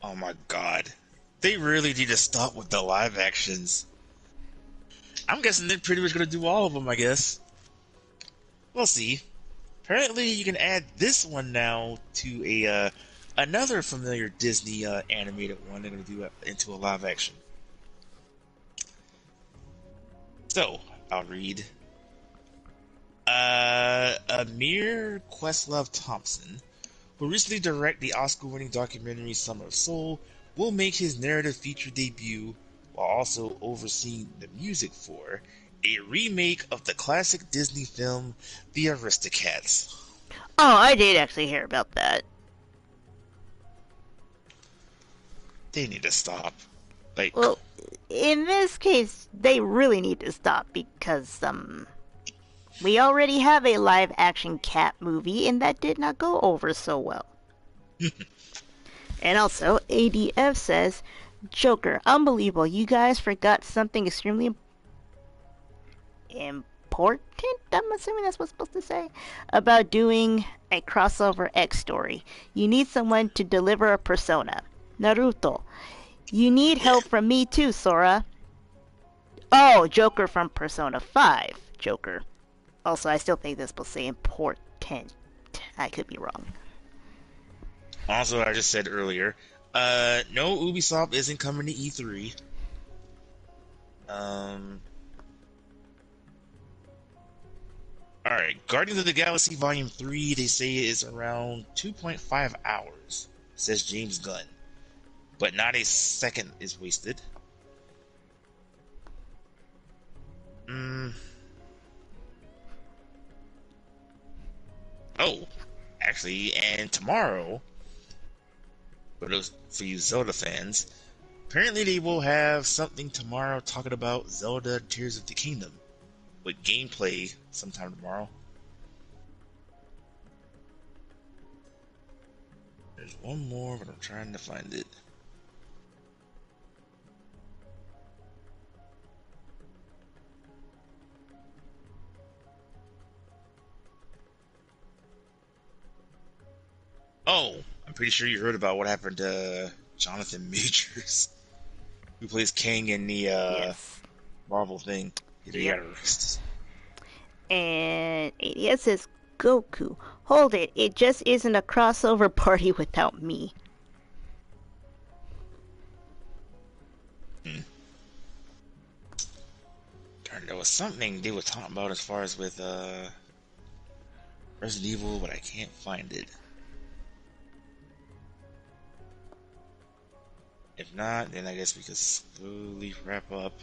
Oh my god. They really need to stop with the live actions. I'm guessing they're pretty much gonna do all of them, I guess. We'll see. Apparently, you can add this one now to a another familiar Disney animated one they're gonna do into a live action. So I'll read. Amir Questlove Thompson, who recently directed the Oscar-winning documentary Summer of Soul, will make his narrative feature debut while also overseeing the music for a remake of the classic Disney film The Aristocats. Oh, I did actually hear about that. They need to stop. Like, Well, in this case, they really need to stop because we already have a live-action cat movie, and that did not go over so well. And also, ADF says, Joker, unbelievable. You guys forgot something extremely important, I'm assuming that's what's supposed to say, about doing a crossover X story. You need someone to deliver a persona. Naruto. You need yeah. help from me too, Sora. Oh, Joker from Persona 5. Joker. Also, I still think this will say important. I could be wrong. Also, I just said earlier, no, Ubisoft isn't coming to E3. Alright, Guardians of the Galaxy Volume 3, they say is around 2.5 hours, says James Gunn. But not a second is wasted. Mm. Oh, actually, and tomorrow, for you Zelda fans, apparently they will have something tomorrow talking about Zelda Tears of the Kingdom with gameplay sometime tomorrow. There's one more, but I'm trying to find it. Oh, I'm pretty sure you heard about what happened to Jonathan Majors, who plays King in the Yes. Marvel thing. He Yep. got arrested. And ADS says, Goku. Hold it. It just isn't a crossover party without me. Hmm. Darn, there was something they were talking about as far as with Resident Evil, but I can't find it. If not, then I guess we could slowly wrap up.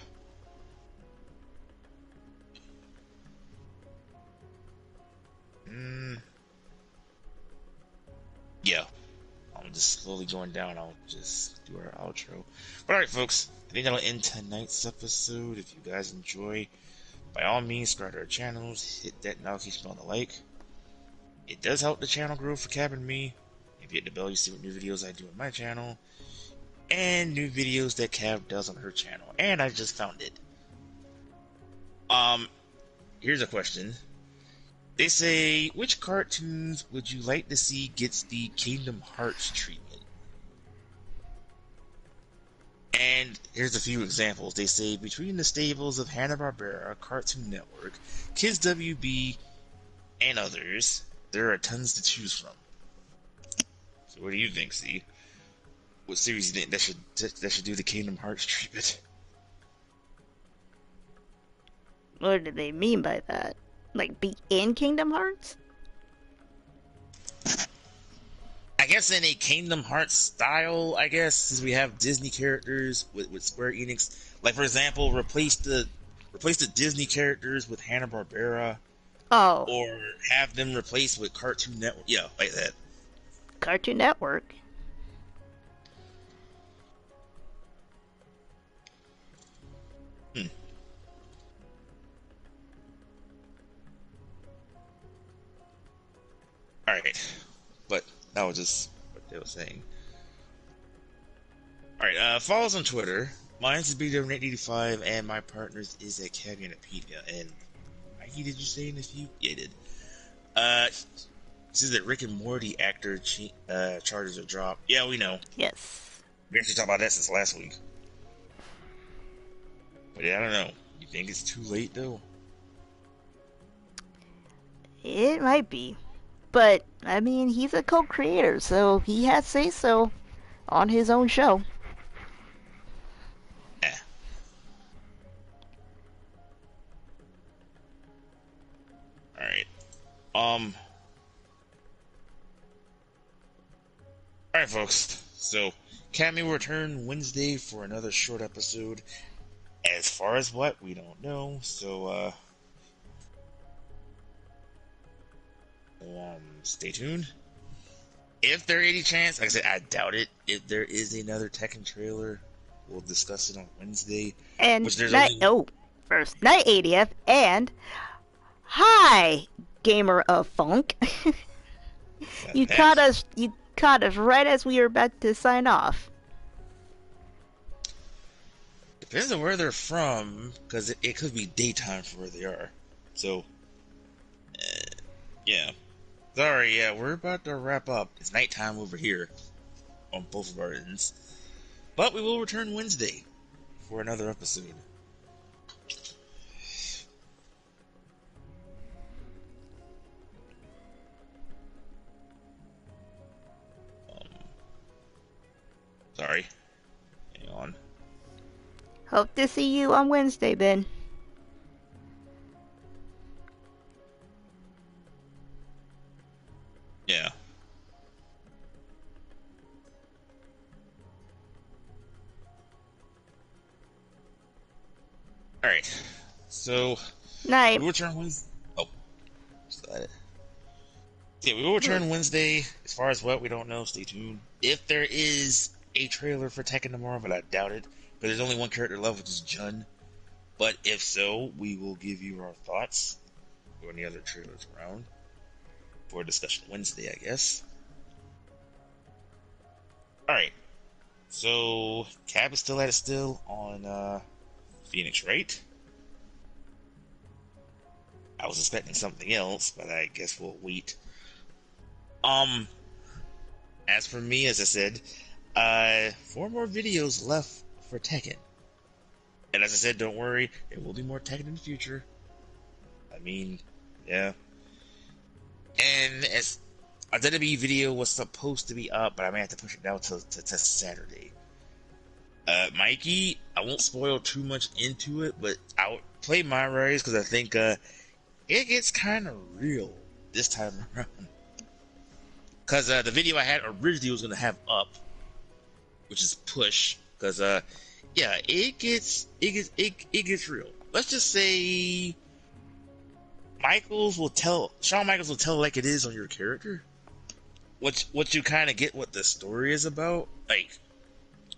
Hmm. Yeah, I'm just slowly going down. I'll just do our outro. But alright, folks, I think that'll end tonight's episode. If you guys enjoy, by all means, subscribe to our channels, hit that notification on the like. It does help the channel grow for Cap and me. If you hit the bell, you see what new videos I do on my channel, and new videos that Cav does on her channel. And I just found it. Here's a question. They say, which cartoons would you like to see gets the Kingdom Hearts treatment? And here's a few examples. They say, between the stables of Hanna-Barbera, Cartoon Network, Kids WB, and others, there are tons to choose from. So what do you think, C? What series do you think that should do the Kingdom Hearts treatment? What do they mean by that? Like, be in Kingdom Hearts? I guess in a Kingdom Hearts style, I guess, since we have Disney characters with Square Enix. Like, for example, replace the Disney characters with Hanna-Barbera, Oh, or have them replaced with Cartoon Network. Yeah, like that. Cartoon Network. Hmm. Alright. But that was just what they were saying. Alright, follow us on Twitter. Mine's is BW885, and my partner's is at Cavianopedia. And Mikey, did you say in a few? Yeah, I did. This is that Rick and Morty actor charges are dropped. Yeah, we know. Yes. We actually talked about that since last week. But yeah, I don't know. You think it's too late, though? It might be. But, I mean, he's a co creator, so he has say so on his own show. Eh. Um, all right, folks. So, Cammy will return Wednesday for another short episode. As far as what, we don't know. So, stay tuned. If there any chance, like I said, I doubt it. If there is another Tekken trailer, we'll discuss it on Wednesday. And Which there's night. only Oh, first night, ADF, and hi, gamer of funk. you that. caught us. You caught us right as we were about to sign off. Depends on where they're from, because it could be daytime for where they are. So, yeah. Sorry, yeah, we're about to wrap up. It's nighttime over here on both of our ends. But we will return Wednesday for another episode. Um, sorry. Hang on. Hope to see you on Wednesday, then. Yeah. Alright. So, Night. we will return Wednesday. Oh, is that it? Yeah, we will return Wednesday. As far as what, we don't know. Stay tuned. If there is a trailer for Tekken tomorrow, but I doubt it. But there's only one character left, which is Jun. But if so, we will give you our thoughts or any other trailers around for discussion Wednesday, I guess. Alright. So, Cab is still at it still on Phoenix, right? I was expecting something else, but I guess we'll wait. Um, as for me, as I said, 4 more videos left for Tekken. And as I said, don't worry, there will be more Tekken in the future. I mean, yeah. And as a WWE video was supposed to be up, but I may have to push it down to Saturday. Mikey, I won't spoil too much into it, but I'll play my Rise because I think it gets kind of real this time around. Because the video I had originally was going to have up, which is push, because yeah, it gets real. Let's just say Shawn Michaels will tell like it is on your character. What you kind of get what the story is about. Like,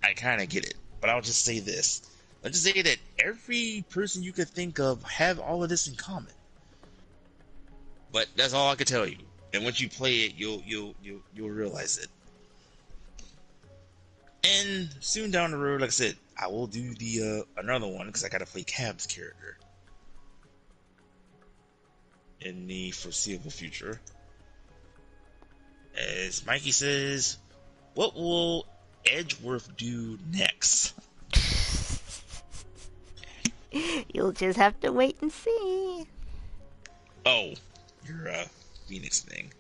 I kind of get it, but I'll just say this. Let's just say that every person you could think of have all of this in common. But that's all I can tell you. And once you play it, you'll realize it. And soon down the road, like I said, I will do the another one because I gotta play Cab's character in the foreseeable future. As Mikey says, what will Edgeworth do next? You'll just have to wait and see. Oh, your Phoenix thing.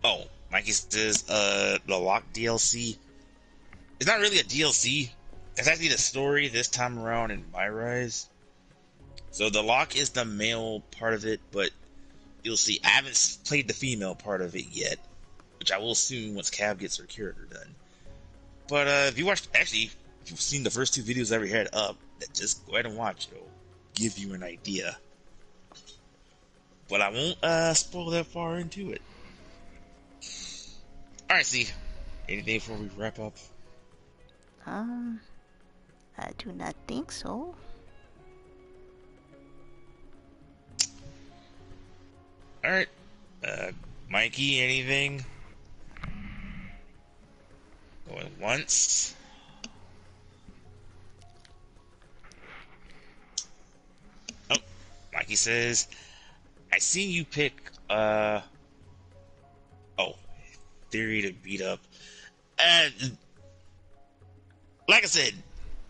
Oh, Mikey says the Lock DLC. It's not really a DLC. It's actually the story this time around in My Rise. So the Lock is the male part of it, but you'll see I haven't played the female part of it yet, which I will soon once Cab gets her character done. But if you've seen the first 2 videos I ever had up, just go ahead and watch. It'll give you an idea. But I won't spoil that far into it. Alright, see. Anything before we wrap up? I do not think so. Alright. Mikey, anything? Going once. Oh, Mikey says, I seen you pick, Theory to beat up. And, like I said,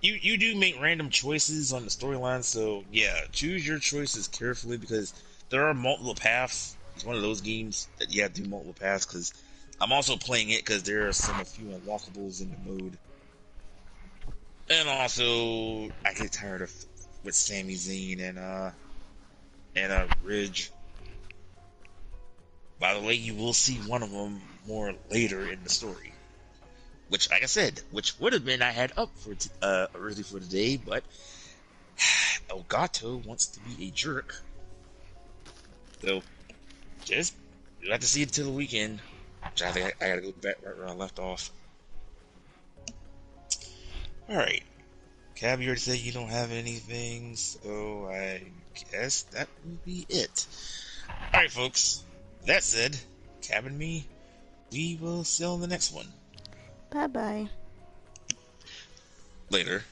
you do make random choices on the storyline, so yeah, choose your choices carefully because there are multiple paths. It's one of those games that you have to do multiple paths because I'm also playing it because there are a few unlockables in the mode. And also, I get tired of with Sami Zayn and Ridge. By the way, you will see one of them more later in the story. Which, like I said, which would have been I had up for early for today, but Elgato wants to be a jerk, so just you have to see it till the weekend. Which I think I gotta go back right where I left off. All right, Cab, you already said you don't have anything, so I guess that will be it. All right, folks. That said, Cab and me, we will see you on the next one. Bye bye. Later.